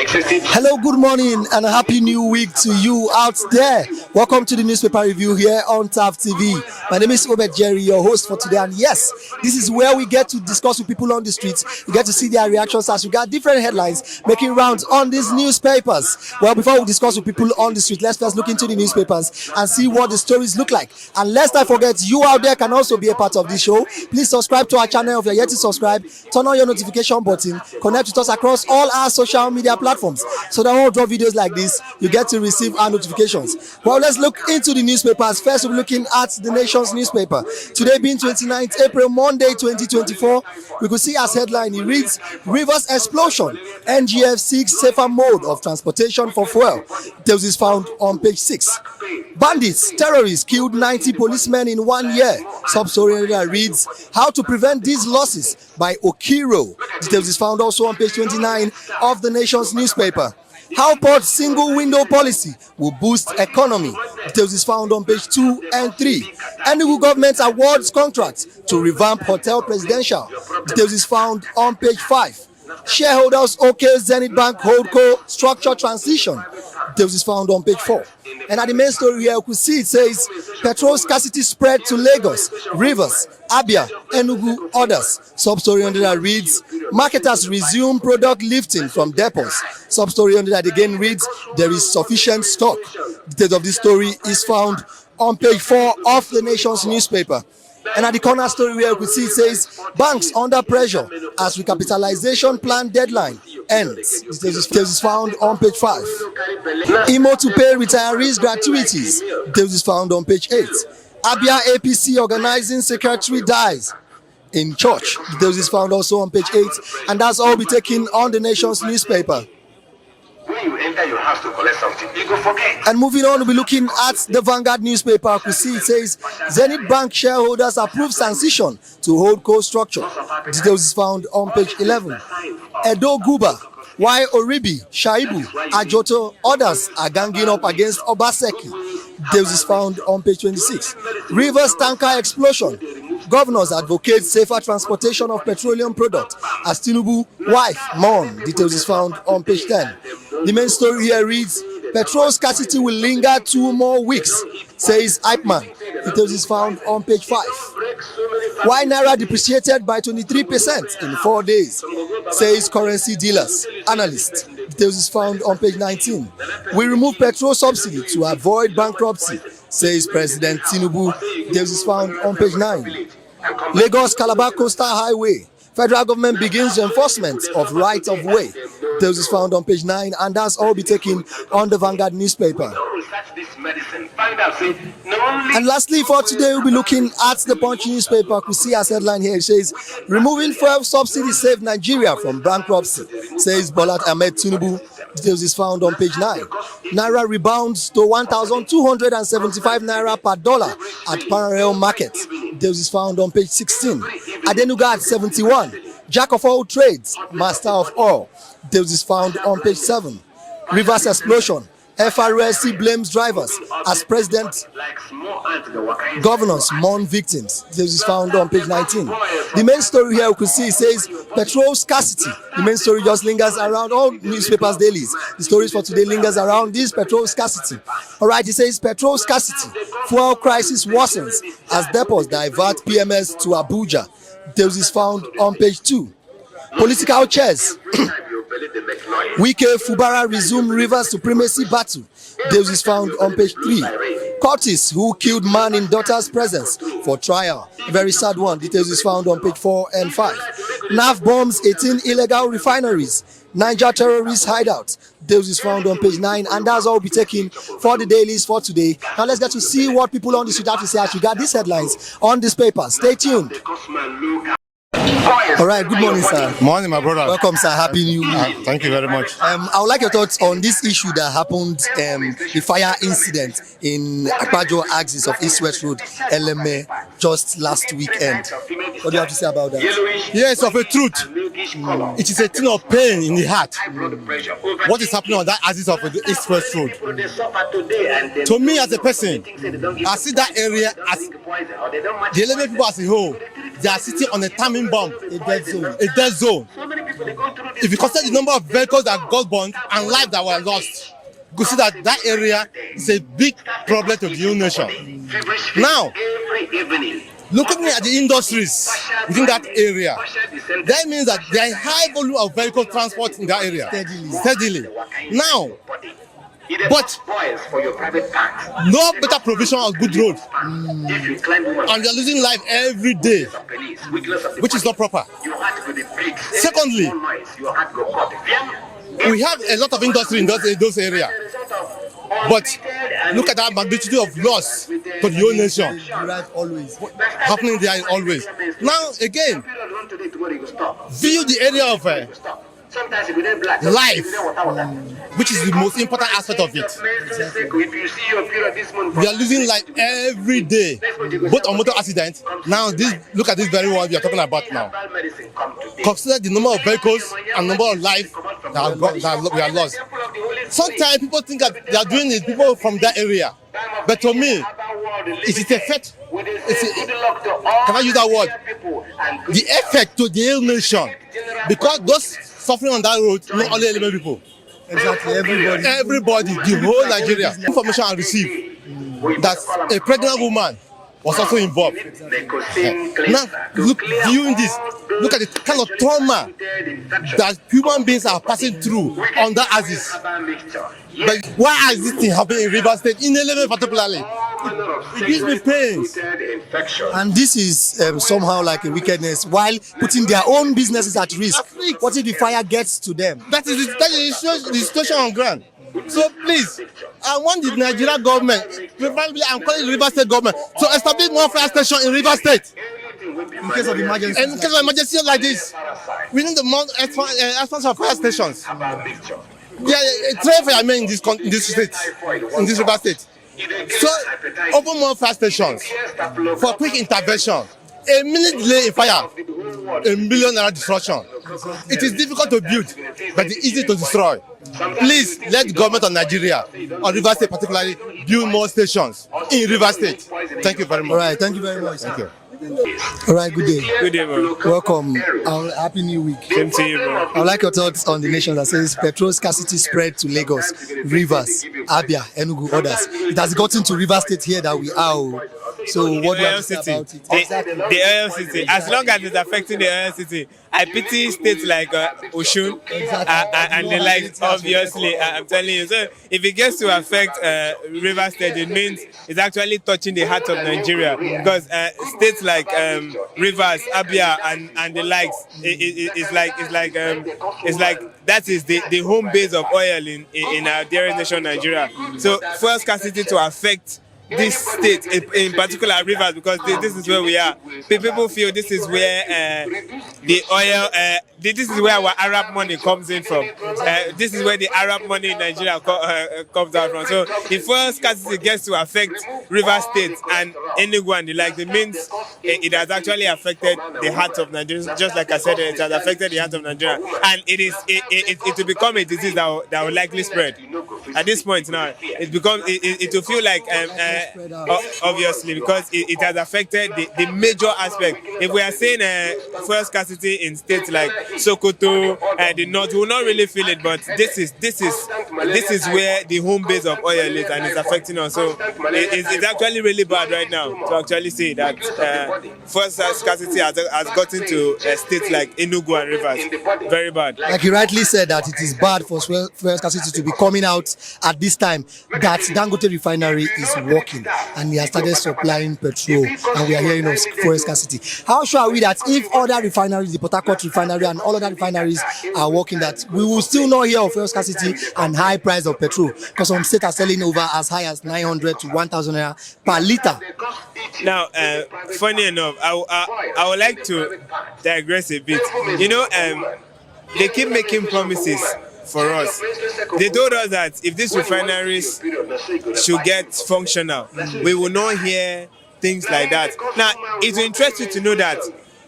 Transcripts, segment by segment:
Hello, good morning, and a happy new week to you out there. Welcome to the newspaper review here on TAF TV. My name is Obed Jerry, your host for today, and yes, this is where we get to discuss with people on the streets. We get to see their reactions as we got different headlines making rounds on these newspapers. Well, before we discuss with people on the street, let's first look into the newspapers and see what the stories look like. And lest I forget, you out there can also be a part of this show. Please subscribe to our channel if you're yet to subscribe. Turn on your notification button. Connect with us across all our social media platforms so that when we drop videos like this, you get to receive our notifications. Well, let's look into the newspapers. First, we're looking at the Nation's newspaper. Today being 29th April, Monday 2024, we could see as headline, it reads, Rivers explosion, NGF seeks safer mode of transportation for fuel. Details is found on page 6. Bandits, terrorists killed 90 policemen in 1 year. Sub-story reads, how to prevent these losses by Okiro. Details is found also on page 29 of the Nation's newspaper. How Port's single window policy will boost economy. Details is found on page 2 and 3. Enugu government awards contracts to revamp Hotel Presidential. Details is found on page 5. Shareholders OK Zenith Bank Holdco structure transition. Details is found on page 4. And at the main story here, you could see it says petrol scarcity spread to Lagos, Rivers, Abia, Enugu, others. Sub-story under that reads, marketers resume product lifting from depots. Sub-story under that again reads, there is sufficient stock. Details of this story is found on page 4 of the Nation's newspaper. And at the corner story where you could see it says, banks under pressure as recapitalization plan deadline ends. Details is found on page 5. Imo to pay retirees gratuities. Details is found on page 8. Abia APC organizing secretary dies in church. Details is found also on page 8. And that's all we'll be taking on the Nation's newspaper. When you enter your house to collect something, you go forget. And moving on, we'll be looking at the Vanguard newspaper. We see it says Zenith Bank shareholders approve transition to Holdco structure. Details is found on page 11. Edo Guba, why Oribi, Shaibu, Ajoto, others are ganging up against Obaseki. Details is found on page 26. Rivers tanker explosion. Governors advocate safer transportation of petroleum products as Tinubu wife mourn. Details is found on page 10. The main story here reads, petrol scarcity will linger 2 more weeks, says Eichmann. Details is found on page 5. Why Naira depreciated by 23% in 4 days, says currency dealers, analyst. Details is found on page 19. We remove petrol subsidy to avoid bankruptcy, says President Tinubu. Details is found on page 9. Lagos Calabar Coastal Highway. Federal government begins enforcement of right of way. Details is found on page 9, and that's all be taken on the Vanguard newspaper. And lastly, for today, we'll be looking at the Punch newspaper. We see as headline here, it says, removing fuel subsidy saved Nigeria from bankruptcy, says Bola Ahmed Tinubu. Details is found on page 9. Naira rebounds to 1,275 Naira per dollar at parallel market. Details is found on page 16. Adenuga at 71. Jack of all trades, master of all. Details is found on page 7. Rivers explosion. FRSC blames drivers as president. Governors mourn victims. Details is found on page 19. The main story here we could see says petrol scarcity. The main story just lingers around all newspapers dailies. The stories for today lingers around this petrol scarcity. All right, it says petrol scarcity. Fuel crisis worsens as depots divert PMS to Abuja. Details is found on page 2. Political chairs. Wike Fubara resume Rivers supremacy battle. Details is found on page 3. Curtis, who killed man in daughter's presence, for trial. A very sad one. Details is found on page 4 and 5. NAF bombs 18 illegal refineries. Niger terrorist hideout. Details is found on page 9, and that's all we'll be taking for the dailies for today. Now let's get to see what people on the street have to say as we got these headlines on this paper. Stay tuned. All right, good morning, sir. Morning, my brother. Welcome, sir. Happy New Year. Thank you very much. I would like your thoughts on this issue that happened, the fire incident in Akpajo axis of East-West Road, LMA, just last weekend. What do you have to say about that? Yes, of a truth. It is a thing of pain in the heart. What is happening on that axis of the East-West Road? To me, as a person, I see that area as the LMA people as a whole. They are sitting on a timing bomb, a dead zone. if you consider the number of vehicles that got burned and lives that were lost, you could see that that area is a big problem to the whole nation. Now, looking at the industries within that area, that means that there is high volume of vehicle transport in that area steadily. Now, but no better provision of good road, and we are losing life every day, which is not proper. Secondly, we have a lot of industry in those areas, but look at that magnitude of loss to the whole nation happening there always. Now again, view the area of life, which is the most important aspect of it. We are losing life every day, both on motor accidents. Now, look at this very one we are talking about now. Consider the number of vehicles and number of lives that we are lost. Sometimes people think that they are doing it, people from that area, but to me, it is a fact. Can I use that word? The effect to the whole nation, because those suffering on that road, not only 11 people. Exactly, everybody, the whole Nigeria. Information I received that a pregnant woman was also involved. Now, viewing this, look at the kind of trauma that human beings are passing through on that axis. But why is this thing happening in Rivers State, in Eleme particularly? It gives me pains. And this is somehow like a wickedness, while putting their own businesses at risk. What if the fire gets to them? That is the situation on ground. So please, I want the Nigerian government, preferably I'm calling the Rivers State government, to establish more fire stations in Rivers State. In case of emergency. In case of emergency like this, we need the more expansion of fire stations. Yeah, try firemen in this state, in this Rivers State. So open more fire stations for quick intervention. A minute delay in fire, $1 million destruction. It is difficult to build, but it's easy to destroy. Please let the government of Nigeria, or Rivers State particularly, build more stations in Rivers State. Thank you very much. All right, thank you very much. Thank you. All right, good day. Good day, bro. Welcome. Happy New Week. Same to you, bro. I would like your thoughts on the nation that says petrol scarcity spread to Lagos, Rivers, Abia, Enugu, others. It has gotten to Rivers State here that we are. So what do you have to say about it? The oil city. As long as it's affecting the oil city, I pity states like Oshun and the like. Obviously, I'm telling you. So if it gets to affect Rivers State, it means it's actually touching the heart of Nigeria, because states like Rivers, Abia, and the likes, it's like that is the home base of oil in our dearest nation, Nigeria. So fuel scarcity to affect this state, in particular Rivers, because this is where we are. People feel this is where the oil, this is where our Arab money comes in from. This is where the Arab money in Nigeria comes out from. So if fuel scarcity gets to affect Rivers State and Enugu and the like, it means it has actually affected the heart of Nigeria. Just like I said, it has affected the heart of Nigeria, and it will become a disease that will likely spread. At this point now, it will feel like obviously, because it has affected the major aspect. If we are saying fuel scarcity in states like Sokoto, the north, we will not really feel it, but this is where the home base of oil is, and it's affecting us. So it's actually really bad right now to actually say that fuel scarcity has gotten to states like Enugu and Rivers. Very bad. Like you rightly said, that it is bad for fuel scarcity to be coming out at this time that Dangote refinery is working and he has started supplying petrol, and we are hearing of fuel scarcity. How sure are we that if other refineries, the Port Harcourt refinery and all other refineries are working, that we will still not hear of fuel scarcity and high price of petrol? Because some states are selling over as high as 900 to 1,000 naira per litre. Now, funny enough, I would like to digress a bit. You know, they keep making promises for us. They told us that if these refineries should get functional, we will not hear things like that. Now, it will interest you to know that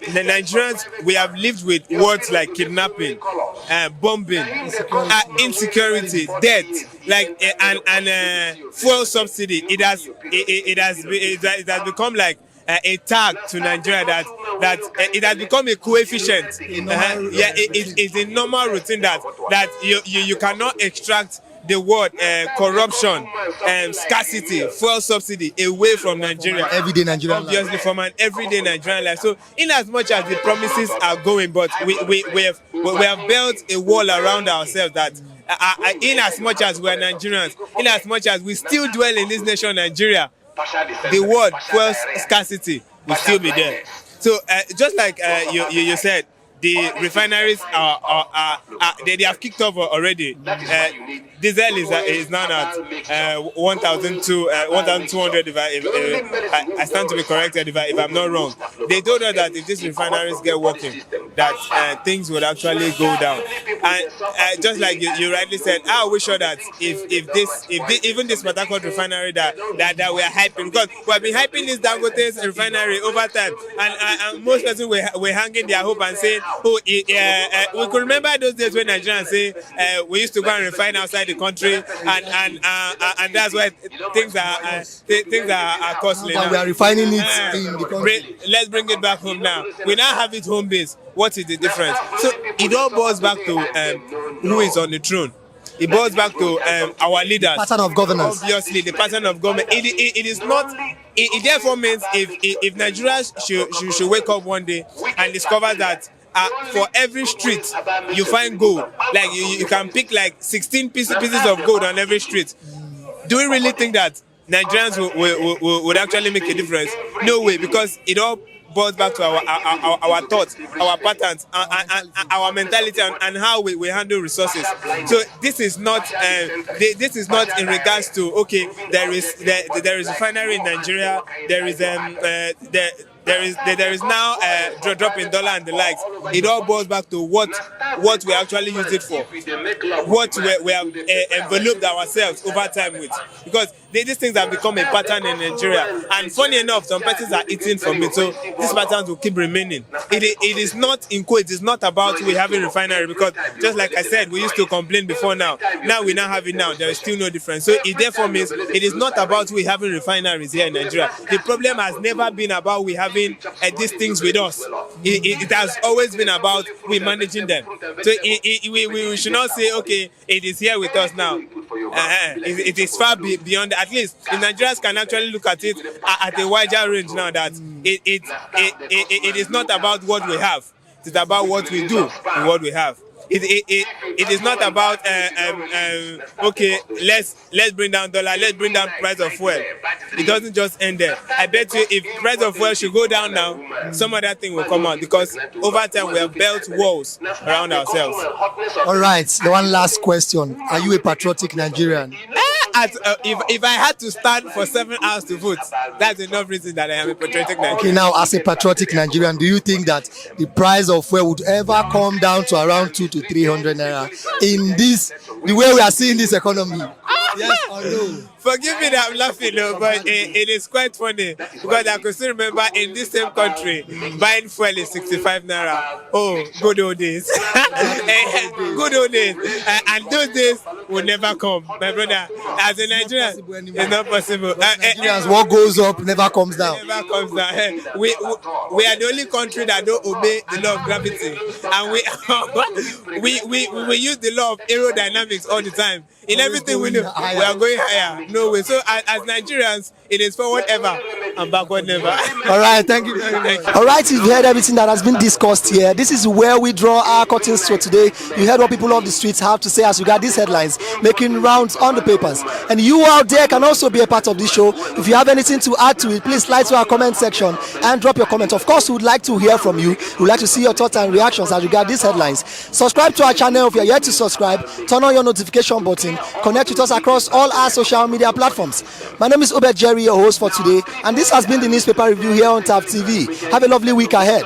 the Nigerians, we have lived with words like kidnapping, bombing, insecurity, death, and fuel subsidy. It has become like a tag to Nigeria that it has become a coefficient. It's a normal routine that you cannot extract the word corruption, scarcity, fuel subsidy away from Nigeria. Everyday Nigerian obviously life. from an everyday Nigerian life. So in as much as the promises are going, but we have built a wall around ourselves that in as much as we are Nigerians, in as much as we still dwell in this nation Nigeria, the word fuel scarcity will still be there. So just like you said, the refineries they have kicked off already. Diesel is now at 1,200. If I stand to be corrected if I'm not wrong. They told us that if these refineries get working, that things would actually go down. And just like you rightly said, I wish sure that if even this Matakot refinery that we are hyping, because we have been hyping this Dangote refinery over time, and most persons were hanging their hope and saying, we could remember those days when Nigerians say we used to go and refine outside the country, and that's why things are costly. But now. we are refining it in the country. Let's bring it back home now. We now have it home base. What is the difference? So it all boils back to who is on the throne. It boils back to our leaders. Pattern of governance. Obviously, the pattern of government. It is not. It therefore means if Nigeria should wake up one day and discover that for every street you find gold, like you can pick like 16 pieces of gold on every street. Do we really think that Nigerians would actually make a difference? No way, because it all boils back to our thoughts, our patterns, and our mentality, and how we handle resources. So this is not in regards to there is a refinery in Nigeria, there is now a drop in dollar and the likes. It all boils back to what we actually use it for, what we have enveloped ourselves over time with, because these things have become a pattern in Nigeria. And funny enough, some persons are eating from it, so these patterns will keep remaining. It is not in quote. It is not about we having refinery, because just like I said, we used to complain before. Now we now have it. Now there is still no difference. So it therefore means it is not about we having refineries here in Nigeria. The problem has never been about we having these things with us. It has always been about we managing them. So we should not say it is here with us now. It is far beyond. At least the Nigerians can actually look at it at a wider range now. That it is not about what we have. It is about what we do and what we have. It is not about let's bring down dollar, let's bring down price of fuel. It doesn't just end there. I bet you if price of fuel should go down now, some other thing will come out, because over time we have built walls around ourselves. All right, the one last question: are you a patriotic Nigerian? If I had to stand for 7 hours to vote, that's enough reason that I am a patriotic Nigerian. Okay, now as a patriotic Nigerian, do you think that the price of fuel would ever come down to around 200 to 300 naira in the way we are seeing this economy? Yes or no? Forgive me that I'm laughing, but it is quite funny, because I could still remember in this same country buying fuel is 65 naira. Oh, good old days. Good old days. And those days will never come, my brother. As a Nigerian, it's not possible. Nigerians, what goes up never comes down. Never comes down. We are the only country that don't obey the law of gravity, and we use the law of aerodynamics all the time. In everything we do, we are going higher. No way. So as Nigerians, it is forward ever and backward never. All right, thank you very much. All right, you've heard everything that has been discussed here. This is where we draw our curtains for today. You heard what people off the streets have to say as regard these headlines making rounds on the papers. And you out there can also be a part of this show. If you have anything to add to it, please slide to our comment section and drop your comment. Of course, we would like to hear from you. We would like to see your thoughts and reactions as regard these headlines. Subscribe to our channel if you are yet to subscribe. Turn on your notification button. Connect with us across all our social media platforms. My name is Obed Jerry, your host for today, and this has been the newspaper review here on TAF TV. Have a lovely week ahead.